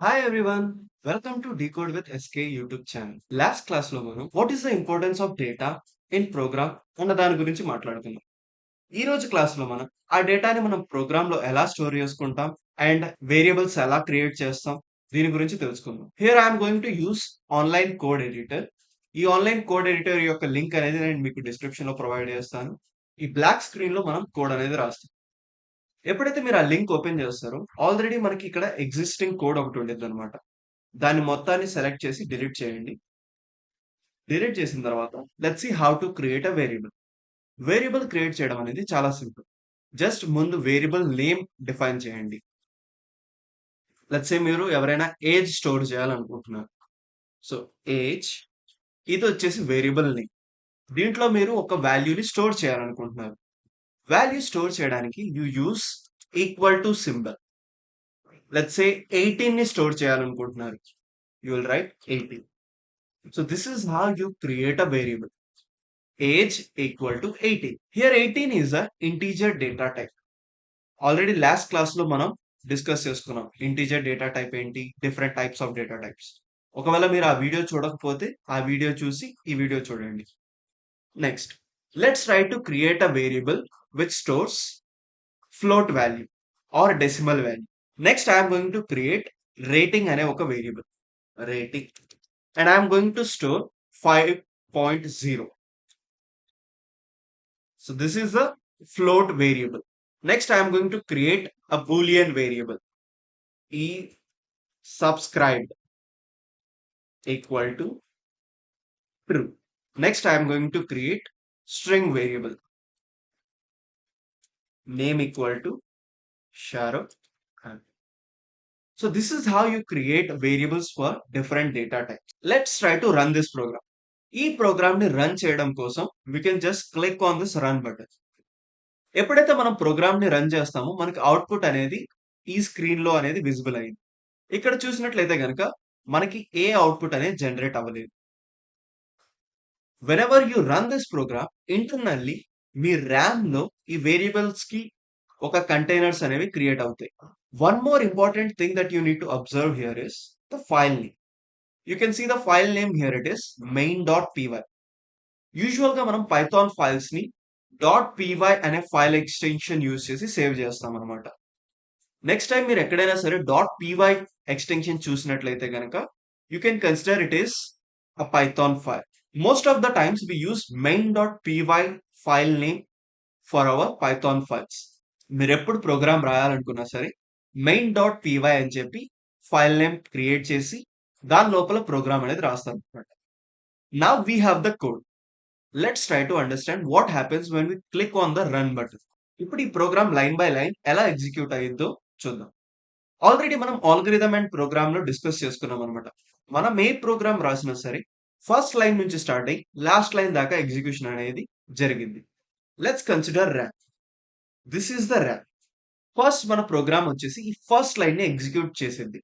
Hi everyone, welcome to Decode with SK YouTube channel. Last class లో మనం what is the importance of data in program అన్న దాని గురించి మాట్లాడుకుందాం. ఈ రోజు క్లాస్ లో మనం ఆ డేటాని మనం ప్రోగ్రామ్ లో ఎలా స్టోర్ చేసుకుంటాం అండ్ వేరియబుల్స్ ఎలా క్రియేట్ చేస్తాం దీని గురించి తెలుసుకుందాం. Here I'm going to use online code editor. ఈ ఆన్లైన్ కోడ్ ఎడిటర్ యొక్క లింక్ అనేది నేను మీకు డిస్క్రిప్షన్ లో ప్రొవైడ్ చేస్తాను. ఈ బ్లాక్ స్క్రీన్ లో మనం కోడ్ అనేది రాస్తాం. ఎప్పుడైతే మీరు ఆ లింక్ ఓపెన్ చేస్తారో ఆల్రెడీ మనకి ఇక్కడ ఎగ్జిస్టింగ్ కోడ్ ఒకటి ఉండేది అనమాట. దాన్ని మొత్తాన్ని సెలెక్ట్ చేసి డిలీట్ చేయండి. డిలీట్ చేసిన తర్వాత let's see how to create a variable. Variable create చేయడం అనేది చాలా సింపుల్. జస్ట్ ముందు వేరియబుల్ నేమ్ డిఫైన్ చేయండి. లెట్స్ సే మీరు ఎవరైనా ఏజ్ స్టోర్ చేయాలనుకుంటున్నారు. సో ఏజ్ ఇది వచ్చేసి వేరియబుల్ నేమ్. దీంట్లో మీరు ఒక వాల్యూని స్టోర్ చేయాలనుకుంటున్నారు. వాల్యూ స్టోర్ చేయడానికి you use equal to symbol. Let's say 18 ని స్టోర్ చేయాలనుకుంటున్నారు. You will write 18. So this is how you create a variable. Age equal to 18. Here 18 is a integer data type. Already last class లో మనం discuss చేసుకున్నాం integer data type ఏంటి, different types of data types. ఒకవేళ మీరు ఆ video చూడకపోతే ఆ video చూసి ఈ వీడియో చూడండి. Next let's try to create a variable which stores float value or decimal value. Next I'm going to create rating అనే ఒక variable, rating, and I'm going to store 5.0. So this is a float variable. Next, I am going to create a Boolean variable. E subscribed equal to true. Next, I am going to create string variable. Name equal to Shahrukh Khan. So this is how you create variables for different data types. Let's try to run this program. ఈ programme ని run చేయడం కోసం we can just click on this run button. ఎప్పుడైతే మనం programme ని run చేస్తామో మనకి output అనేది ఈ స్క్రీన్ లో అనేది విజిబుల్ అయింది. ఇక్కడ చూసినట్లయితే గనక మనకి ఏ అవుట్పుట్ అనేది జనరేట్ అవ్వలేదు. Whenever you run this program internally మీ ర్యామ్ లో ఈ వేరియబుల్స్ కి ఒక కంటైనర్స్ అనేవి క్రియేట్ అవుతాయి. One more important thing that you need to observe here is the file name. You can see the file name here it is main.py. Usual గా మనం Python files ని .py అనే file extension use చేసి save చేస్తాం అనమాట. Next time మీరు ఎక్కడైనా సరే .py ఎక్స్టెన్షన్ చూసినట్లయితే గనక you can consider it is a Python file. Most of the times we use main.py file name for our Python files. మీరు ఎప్పుడు ప్రోగ్రామ్ రాయాలనుకున్నా సరే main.py అని చెప్పి ఫైల్ నేమ్ క్రియేట్ చేసి దాని లోపల ప్రోగ్రామ్ అనేది రాస్తాం అనమాట. Now we have the code. Let's try to understand what happens when we click on the run button. ఇప్పుడు ఈ ప్రోగ్రామ్ లైన్ బై లైన్ ఎలా ఎగ్జిక్యూట్ అయ్యిద్దో చూద్దాం. ఆల్రెడీ మనం ఆల్గరిథం అండ్ ప్రోగ్రామ్ లో డిస్కస్ చేసుకున్నాం అనమాట. మనం ఏ ప్రోగ్రామ్ రాసినా సరే ఫస్ట్ లైన్ నుంచి స్టార్ట్ అయ్యి లాస్ట్ లైన్ దాకా ఎగ్జిక్యూషన్ అనేది జరిగింది. Let's consider RAM. This is the RAM. First మన ప్రోగ్రామ్ వచ్చేసి ఈ ఫస్ట్ లైన్ ని ఎగ్జిక్యూట్ చేసింది.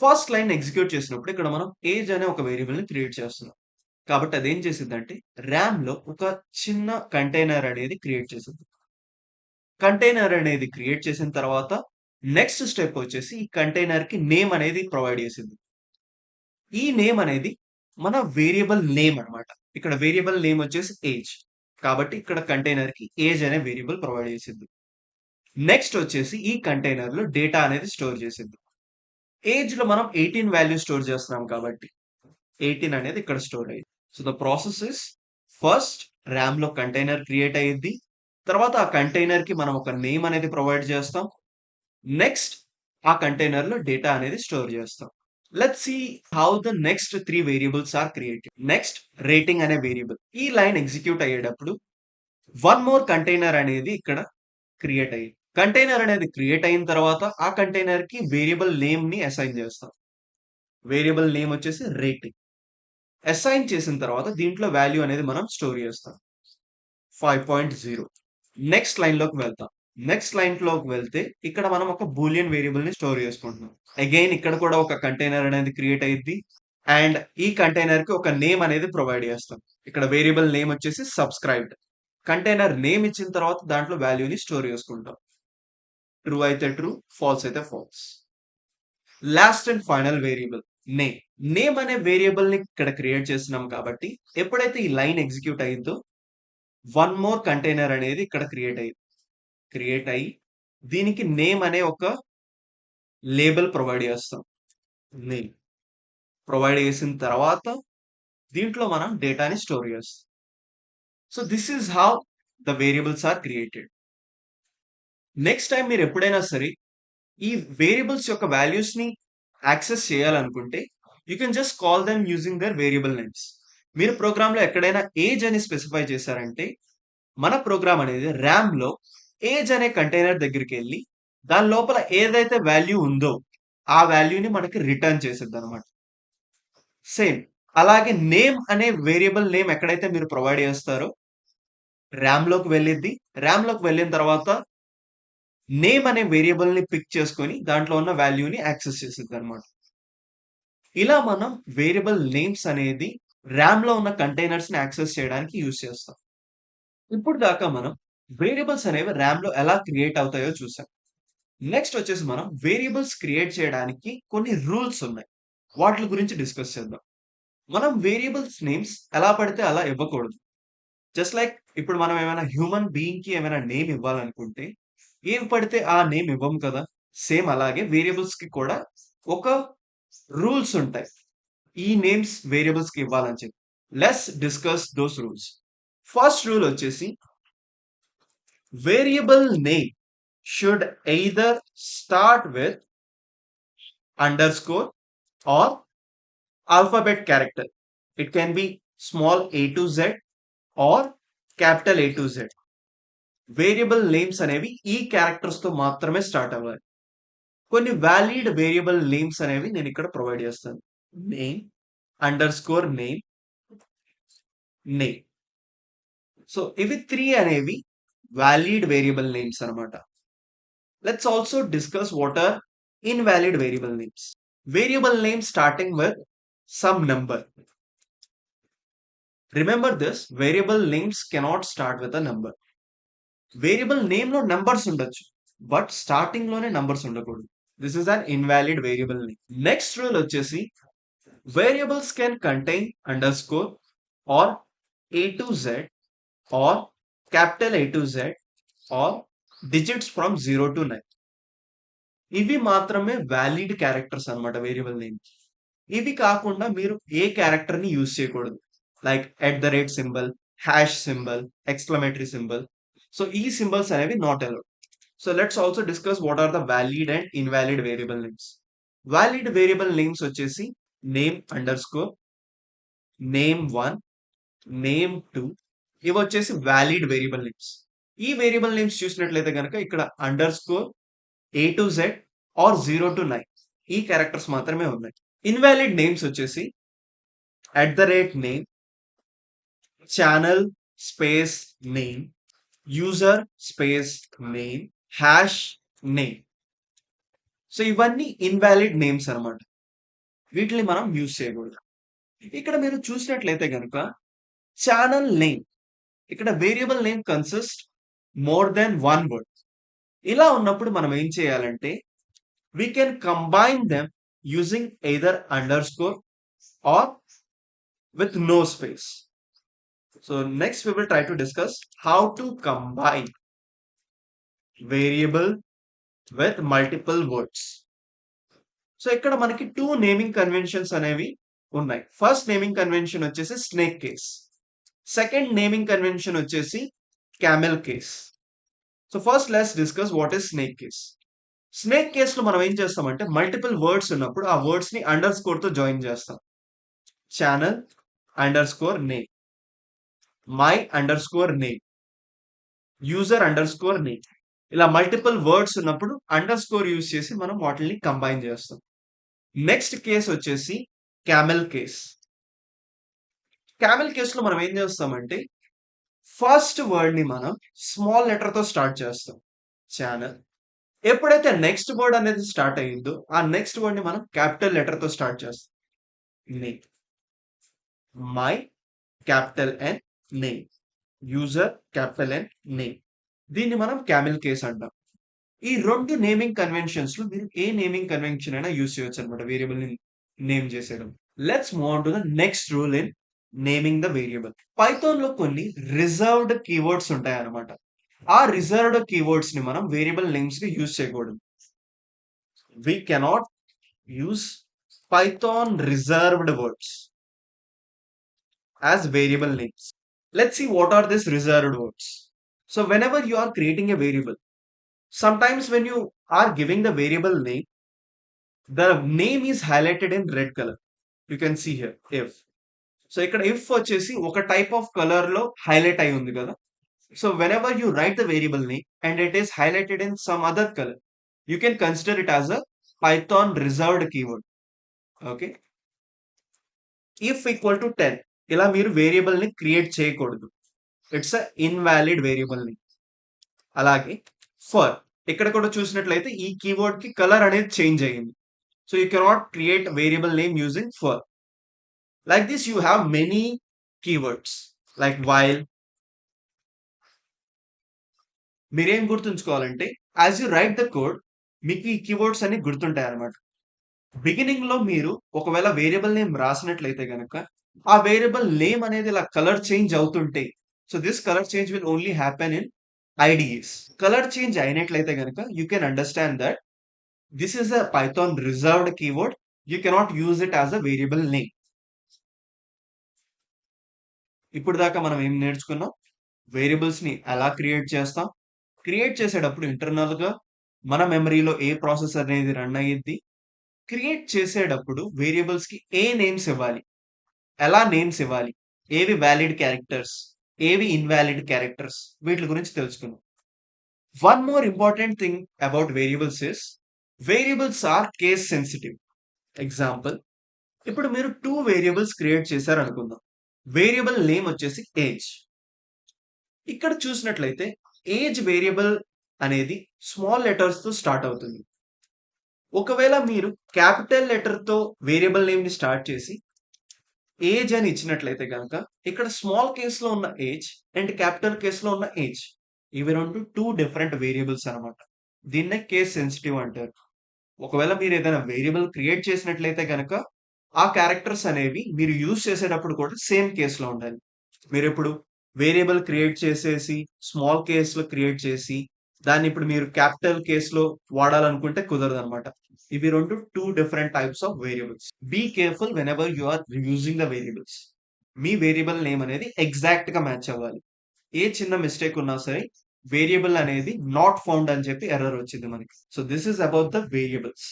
ఫస్ట్ లైన్ ఎగ్జిక్యూట్ చేసినప్పుడు ఇక్కడ మనం ఏజ్ అనే ఒక వేరియబుల్ ని క్రియేట్ చేస్తున్నాం. కాబట్టి అదేం చేసిందంటే ర్యామ్ లో ఒక చిన్న కంటైనర్ అనేది క్రియేట్ చేసింది. కంటైనర్ అనేది క్రియేట్ చేసిన తర్వాత నెక్స్ట్ స్టెప్ వచ్చేసి ఈ కంటైనర్ కి నేమ్ అనేది ప్రొవైడ్ చేసింది. ఈ నేమ్ అనేది మన వేరియబుల్ నేమ్ అన్నమాట. ఇక్కడ వేరియబుల్ నేమ్ వచ్చేసి ఏజ్. కాబట్టి ఇక్కడ కంటైనర్ కి ఏజ్ అనే వేరియబుల్ ప్రొవైడ్ చేసింది. నెక్స్ట్ వచ్చేసి ఈ కంటైనర్ లో డేటా అనేది స్టోర్ చేసింది. ఏజ్ లో మనం 18 వాల్యూ స్టోర్ చేస్తున్నాం కాబట్టి 18 అనేది ఇక్కడ స్టోర్ అయ్యింది. So the process is first RAM లో కంటైనర్ క్రియేట్ అయ్యిద్ది. తర్వాత ఆ కంటైనర్ కి మనం ఒక నేమ్ అనేది ప్రొవైడ్ చేస్తాం. నెక్స్ట్ ఆ కంటైనర్ లో డేటా అనేది స్టోర్ చేస్తాం. Let's see how the next 3 variables are created. Next rating అనే వేరియబుల్. ఈ లైన్ ఎగ్జిక్యూట్ అయ్యేటప్పుడు వన్ మోర్ కంటైనర్ అనేది ఇక్కడ క్రియేట్ అయ్యింది. కంటైనర్ అనేది క్రియేట్ అయిన తర్వాత ఆ కంటైనర్ కి వేరియబుల్ నేమ్ ని అసైన్ చేస్తాం. వేరియబుల్ నేమ్ వచ్చేసి రేటింగ్. అసైన్ చేసిన తర్వాత దీంట్లో వాల్యూ అనేది మనం స్టోర్ చేస్తాం 5.0. నెక్స్ట్ లైన్ లోకి వెళ్తాం. నెక్స్ట్ లైన్ లోకి వెళ్తే ఇక్కడ మనం ఒక బూలియన్ వేరియబుల్ ని స్టోర్ చేసుకుంటున్నాం. అగైన్ ఇక్కడ కూడా ఒక కంటైనర్ అనేది క్రియేట్ అయ్యిద్ది అండ్ ఈ కంటైనర్ కి ఒక నేమ్ అనేది ప్రొవైడ్ చేస్తాం. ఇక్కడ వేరియబుల్ నేమ్ వచ్చేసి సబ్స్క్రైబ్డ్. కంటైనర్ నేమ్ ఇచ్చిన తర్వాత దాంట్లో వాల్యూని స్టోర్ చేసుకుంటాం. ట్రూ అయితే ట్రూ, ఫాల్స్ అయితే false. Last and final variable name. Name అనే వేరియబుల్ ని ఇక్కడ క్రియేట్ చేస్తున్నాం కాబట్టి ఎప్పుడైతే ఈ లైన్ ఎగ్జిక్యూట్ అయ్యిందో వన్ మోర్ కంటైనర్ అనేది ఇక్కడ క్రియేట్ అయ్యి దీనికి నేమ్ అనే ఒక లేబుల్ ప్రొవైడ్ చేస్తాం. నేమ్ ప్రొవైడ్ చేసిన తర్వాత దీంట్లో మనం డేటాని స్టోర్ చేస్తాం. So this is how the variables are created. Next time మీరు ఎప్పుడైనా సరే ఈ వేరియబుల్స్ యొక్క వాల్యూస్ ని యాక్సెస్ చేయాలనుకుంటే you can just call them using their variable names. మీరు ప్రోగ్రామ్ లో ఎక్కడైనా ఏజ్ అని స్పెసిఫై చేశారంటే మన ప్రోగ్రామ్ అనేది ర్యామ్ లో ఏజ్ అనే కంటైనర్ దగ్గరికి వెళ్ళి దాని లోపల ఏదైతే వాల్యూ ఉందో ఆ వాల్యూని మనకి రిటర్న్ చేసిద్ది అనమాట. సేమ్ అలాగే నేమ్ అనే వేరియబుల్ నేమ్ ఎక్కడైతే మీరు ప్రొవైడ్ చేస్తారో ర్యామ్ లోకి వెళ్ళిద్ది. ర్యామ్ లోకి వెళ్ళిన తర్వాత నేమ్ అనే వేరియబుల్ ని పిక్ చేసుకొని దాంట్లో ఉన్న వాల్యూని యాక్సెస్ చేసిద్ది అనమాట. ఇలా మనం వేరియబుల్ నేమ్స్ అనేది ర్యామ్ లో ఉన్న కంటైనర్స్ ని యాక్సెస్ చేయడానికి యూజ్ చేస్తాం. ఇప్పుడు దాకా మనం వేరియబుల్స్ అనేవి ర్యామ్ లో ఎలా క్రియేట్ అవుతాయో చూసాం. నెక్స్ట్ వచ్చేసి మనం వేరియబుల్స్ క్రియేట్ చేయడానికి కొన్ని రూల్స్ ఉన్నాయి. వాటి గురించి డిస్కస్ చేద్దాం. మనం వేరియబుల్స్ నేమ్స్ ఎలా పడితే అలా ఇవ్వకూడదు. జస్ట్ లైక్ ఇప్పుడు మనం ఏమైనా హ్యూమన్ బీయింగ్ కి ఏమైనా నేమ్ ఇవ్వాలనుకుంటే ఏం పడితే ఆ నేమ్ ఇవ్వం కదా. సేమ్ అలాగే వేరియబుల్స్ కి కూడా ఒక రూల్స్ ఉంటాయి. ఈ నేమ్స్ వేరియబుల్స్ కి ఇవ్వాలని చెప్పి. Let's discuss those rules. First rule వచ్చేసి variable name should either start with underscore or alphabet character. It can be small a to z or capital A to Z. Variable names అనేవి ఈ characters తో మాత్రమే start అవ్వాలి. కొన్ని valid variable names అనేవి నేను ఇక్కడ ప్రొవైడ్ చేస్తాను. Name underscore name name. So ఇవి 3 అనేవి వ్యాలిడ్ వేరియబుల్ నేమ్స్ అనమాట. Let's also discuss what are invalid variable names. Variable name starting with some number. Remember this, variable names cannot start with a number. Variable name లో numbers ఉండొచ్చు but starting లోనే numbers ఉండకూడదు. This is an invalid variable name. Next rule వచ్చేసి variables can contain underscore or A to Z or capital A to Z or digits from 0 to 9. ఇవి మాత్రమే valid characters అన్నమాట variable name. ఇవి కాకుండా మీరు ఏ character ని use చేయకూడదు. Like @ symbol, hash symbol, exclamatory symbol. So ఈ సింబల్స్ అనేవి not allowed. So let's also discuss what are the valid and invalid variable names. Valid variable names వచ్చేసి name underscore, name one, name two. ఇవి వచ్చేసి valid variable names. ఈ variable names చూసినట్లయితే కనుక ఇక్కడ under score A to Z or 0 to 9 ఈ characters మాత్రమే ఉన్నాయి. ఇన్వాలిడ్ నేమ్స్ వచ్చేసి @నేమ్, channel space name, user space name, hash name. So ఇవన్నీ ఇన్వాలిడ్ నేమ్స్ అన్నమాట. వీటిని మనం యూజ్ చేయకూడదు. ఇక్కడ మీరు చూసినట్లయితే కనుక ఛానల్ నేమ్, ఇక్కడ variable name consist more than one word. ఇలా ఉన్నప్పుడు మనం ఏం చేయాలంటే we can combine them using either underscore or with no space. So next we will try to discuss how to combine variable with multiple words. So ఇక్కడ మనకి 2 naming conventions అనేవి ఉన్నాయి. First naming convention వచ్చేసి snake case. Second naming convention వచ్చేసి camel case. So first let's discuss what is snake case. Snake case లో మనం ఏం చేస్తామంటే మల్టిపుల్ వర్డ్స్ ఉన్నప్పుడు ఆ వర్డ్స్ ని అండర్ స్కోర్ తో జాయిన్ చేస్తాం. Channel under score name, my under score name, user under score name. ఇలా మల్టిపుల్ వర్డ్స్ ఉన్నప్పుడు అండర్ స్కోర్ యూజ్ చేసి మనం వాటిని కంబైన్ చేస్తాం. నెక్స్ట్ కేస్ వచ్చేసి క్యామెల్ కేస్. క్యామెల్ కేస్ లో మనం ఏం చేస్తామంటే ఫస్ట్ వర్డ్ ని మనం స్మాల్ లెటర్ తో స్టార్ట్ చేస్తాం. ఛానల్. ఎప్పుడైతే నెక్స్ట్ వర్డ్ అనేది స్టార్ట్ అయ్యిందో ఆ నెక్స్ట్ వర్డ్ ని మనం క్యాపిటల్ లెటర్ తో స్టార్ట్ చేస్తాం. Name, my capital N name, user capital N name. దీన్ని మనం క్యామెల్ కేస్ అంటాం. ఈ 2 నేమింగ్ కన్వెన్షన్స్‌లో మీరు ఏ నేమింగ్ కన్వెన్షన్ అయినా యూజ్ చేయొచ్చనమాట వేరియబుల్‌ని నేమ్ చేసేయడం. Let's move on to the next rule in naming the variable. పైథాన్‌లో కొన్ని రిజర్వ్డ్ కీవర్డ్స్ ఉంటాయన్నమాట. ఆ రిజర్వ్డ్ కీవర్డ్స్‌ని మనం వేరియబుల్ నేమ్స్‌గా యూజ్ చేయకూడదు. We cannot use Python reserved words as variable names. Let's see what are these reserved words. So whenever you are creating a variable, sometimes when you are giving the variable name, the name is highlighted in red color. You can see here if. So ఇక్కడ if వచ్చేసి ఒక type of color లో highlight అయి ఉంది కదా. So whenever you write the variable name and it is highlighted in some other color, you can consider it as a Python reserved keyword. Okay. If equal to 10 ఇలా మీరు variable ని create చేయకూడదు. It's a invalid variable ని. అలాగే for ఇక్కడ కూడా చూసినట్లయితే ఈ కీవర్డ్ కి కలర్ అనేది చేంజ్ అయ్యింది. So you cannot create variable name using for. Like this you have many keywords like while. మీరేం గుర్తుంచుకోవాలంటే as you write the code మీకు ఈ కీవర్డ్స్ అన్ని గుర్తుంటాయి అన్నమాట. బిగినింగ్ లో మీరు ఒకవేళ వేరియబుల్ నేమ్ రాసినట్లయితే గనక ఆ వేరియబుల్ నేమ్ అనేది ఇలా కలర్ చేంజ్ అవుతుంటే so this colour change will only happen in IDS. Colour change అయినట్లయితే గనక you can understand that this is a Python reserved keyword. You cannot use it as a variable name. ఇప్పుడు దాకా మనం ఏం నేర్చుకున్నాం? Variables ని ఎలా క్రియేట్ చేస్తాం, క్రియేట్ చేసేటప్పుడు ఇంటర్నల్ గా మన మెమరీలో ఏ ప్రాసెస్ అనేది రన్ అయ్యిద్ది, క్రియేట్ చేసేటప్పుడు వేరియబుల్స్ కి ఏ నేమ్స్ ఇవ్వాలి, ఎలా నేమ్స్ ఇవ్వాలి, ఏవి వ్యాలిడ్ క్యారెక్టర్స్, ఏవి ఇన్వాలిడ్ క్యారెక్టర్స్, వీటి గురించి తెలుసుకుందాం. One more important thing about variables is variables are case sensitive. Example, ఇప్పుడు మీరు 2 వేరియబుల్స్ క్రియేట్ చేశారు అనుకుందాం. వేరియబుల్ నేమ్ వచ్చేసి ఏజ్. ఇక్కడ చూసినట్లయితే ఏజ్ వేరియబుల్ అనేది స్మాల్ లెటర్స్ తో స్టార్ట్ అవుతుంది. ఒకవేళ మీరు క్యాపిటల్ లెటర్ తో వేరియబుల్ నేమ్ ని స్టార్ట్ చేసి ఏజ్ అని ఇచ్చినట్లయితే గనక ఇక్కడ స్మాల్ కేస్ లో ఉన్న ఏజ్ అండ్ క్యాపిటల్ కేస్ లో ఉన్న ఏజ్ ఇవి రెండు 2 డిఫరెంట్ వేరియబుల్స్ అన్నమాట. దీన్నే కేస్ సెన్సిటివ్ అంటారు. ఒకవేళ మీరు ఏదైనా వేరియబుల్ క్రియేట్ చేసినట్లయితే గనక ఆ క్యారెక్టర్స్ అనేవి మీరు యూజ్ చేసేటప్పుడు కూడా సేమ్ కేస్‌లో ఉండాలి. మీరిప్పుడు వేరియబుల్ క్రియేట్ చేసేసి స్మాల్ కేస్‌లో క్రియేట్ చేసి దాన్ని ఇప్పుడు మీరు క్యాపిటల్ కేస్‌లో వాడాలనుకుంటే కుదరదనమాట. ఇవి 2 different types of variables. Be careful whenever you are using the variables. మీ వేరియబుల్ నేమ్ అనేది ఎగ్జాక్ట్‌గా మ్యాచ్ అవ్వాలి. ఏ చిన్న మిస్టేక్ ఉన్నా సరే వేరియబుల్ అనేది నాట్ ఫౌండ్ అని చెప్పి ఎర్రర్ వచ్చింది మనకి. So this is about the variables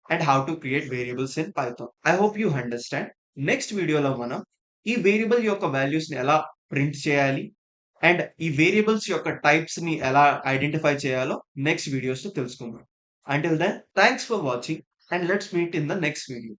and how to create variables in Python. I hope you understand. Next వీడియోలో మనం ఈ వేరియబుల్ యొక్క వాల్యూస్ ని ఎలా ప్రింట్ చేయాలి అండ్ ఈ వేరియబుల్స్ యొక్క టైప్స్ ని ఎలా ఐడెంటిఫై చేయాలో నెక్స్ట్ వీడియోస్ లో తెలుసుకుందాం. Until then thanks for watching and let's meet in the next video.